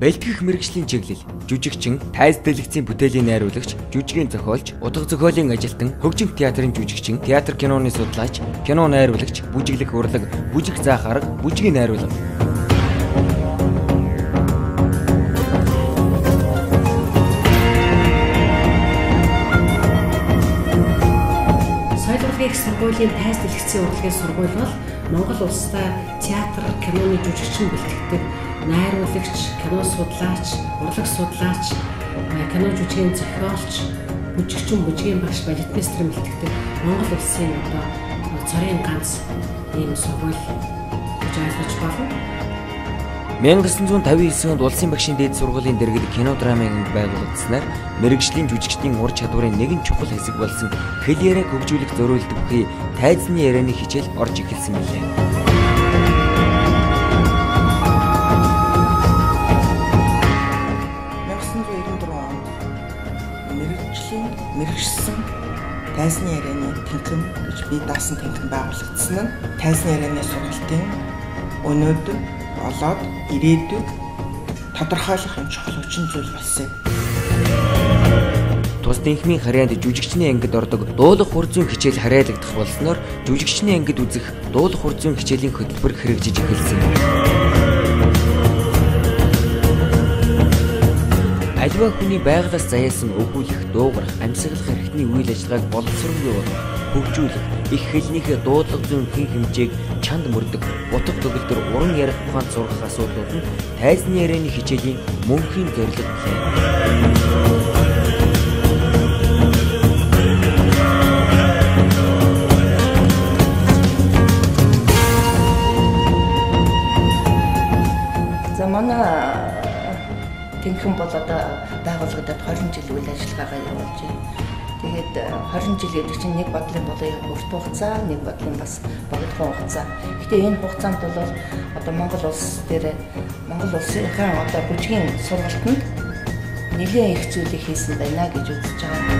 Бэлтгэх мэргэжлийн чиглэл, жүжигчин, тайз дэлгэцийн бүтээлийн найруулагч, жүжигийн зохиолч, утга зохиолын ажилтан, хөгжим театрын жүжигчин, театр киноны судлаач, кино найруулагч, бүжиглэх урлаг, бүжиг заах арга, бүжигийн найруулга. Соёлын сургуулийн тайз дэлгэцийн урлагийн сургууль бол Монгол улстай театр, киноны жүжигчин бэлтгэдэг найруулагч, кино судлаач, урлаг судлаач, кино жүжигийн зохиолч, бүжигчин, бүжигийн багш, балетмейстер бэлтгэдэг Монгол улсын цорын ганц ийм сургууль гэж ойлгож байна. 1959 онд улсын багшийн дээд сургуулийн дэргэд кино драмын анги байгуулагдсанаар мэргэжлийн жүжигчдийн ур чадварын нэгэн чухал хэсэг болсон хэл яриаг хөгжүүлэх зориулт бүхий тайзны ярианы хичээл орж эхэлсэн билээ. 1994 онд мэргэжсэн тайзны ярианы тэнхим гэж бие даасан тэнхим байгуулагдсан нь тайзны ярианы сургалтын өнөөдөр болоод ирээдүйд тодорхойлох юм чухал хүчин зүйл болсон. Тус тэнхмийн харьяанд жүжигчний ангид ордог дуулах хур зүйн хичээл харьяалагдах болсноор жүжигчний ангид үзэх дуулах хур зүйн хичээлийн хөтөлбөр хэрэгжиж эхэлсэн. Аливаа хүний байгалаас заяасан өгүүлэх, дуугарах, амьсгалах эрхтний үйл ажиллагааг боловсруулах, хөгжүүлэх, их хэлнийхээ дуудлага зүйн хэн хэмжээг чанд мөрдөх, утга төгөлдөр уран ярих ухаанд сургах асуудлууд нь тайзны ярианы хичээлийн мөнхийн зорилго билээ. За манай тэнхим бол одоо байгуулагдаад 20 жил үйл ажиллагаагаа явуулж байна. Тэгээд 20 жил гэдэг чинь нэг бодлын болон урт хугацаа, нэг бодлын бас богино хугацаа. Гэтэ энэ хугацаанд бол одоо Монгол улс дээр Монгол улсынхаа одоо бүжгийн сургалтанд нэлээд их зүйлийг хийсэн байна гэж үзэж байгаа.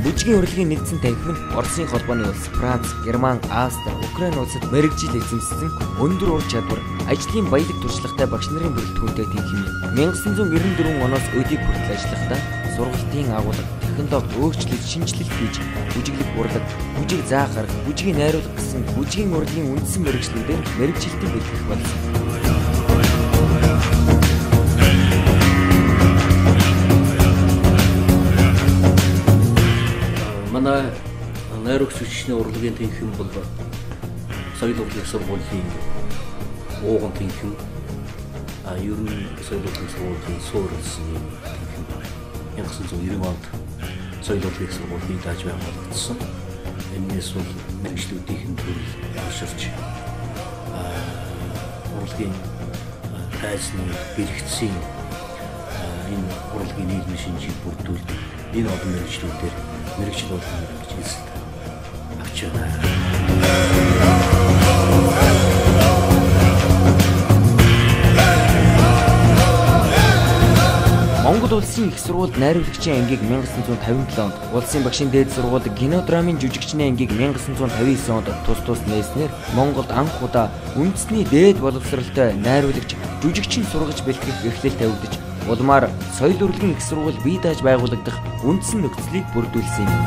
Бүжгийн урлагийн нэгдсэн танхим нь Оросын холбооны улс, Франц, Герман, Австри, Украин улсад мэргэжил эзэмшсэн өндөр ур чадвар, ажлын баялаг туршлагатай багш нарын бүрэлдэхүүнтэй танхим юм. 1994 оноос өдийг хүртэл ажиллахдаа сургалтын агуулга, технологи өөрчлөлт, шинжилэлт хийж бүжиглэх урлаг, бүжиг заах арга, бүжгийн найруулга гэсэн бүжгийн урлагийн үндсэн мэргэжлүүдээр мэргэжилтийг бэлтгэх болсон. Манай найруулагч жүжигчний урлагийн тэнхим бол соёл урлагийн сургуулийн ууган тэнхим. Ер нь соёл урлагийн сургуулийн суурилсан юм тэнхим байна. 1990 онд соёл урлагийн сургууль бий дааж байгуулагдсан. Энээс бол мэргэжлүүдийн төрөл боловсрч урлагийн тайзны бэлгэцийн энэ урлагийн нийгмийн шинжийг бүрдүүлдэг энэ олон мэргэжлүүдээр мэргэжил болгоно гэж хэлсэн. Авч байна. Монгол улсын их сургуульд найруулагчийн ангийг 1957 онд, улсын багшийн дээд сургуульд кино драмын жүжигчний ангийг 1959 онд тус нээснээр Монголд анх удаа үндэсний дээд боловсролтой найруулагч, жүжигчин сургаж бэлтгэх эрхлэл тавигдаж, улмаар соёл урлагийн их сургууль бий дааж байгуулагдах үндсэн нөхцөлийг бүрдүүлсэн юм.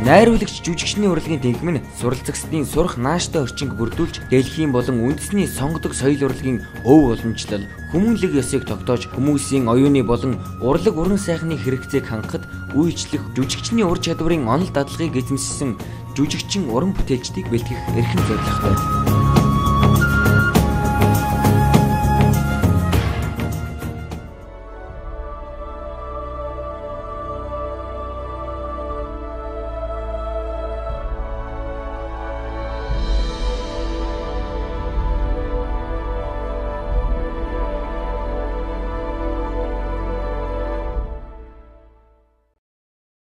Найруулагч жүжигчний урлагийн тэнхим нь суралцагчдын сурах нааштай орчинг бүрдүүлж, дэлхийн болон үндэсний сонгодог соёл урлагийн өв уламжлал, хүмүүнлэг ёсыг тогтоож, хүмүүсийн оюуны болон урлаг уран сайхны хэрэгцээг хангахад үйлчлэх, жүжигчний ур чадварын онол дадлагыг эзэмшсэн жүжигчин уран бүтээлчдийг бэлтгэх эрхэм зорилготой.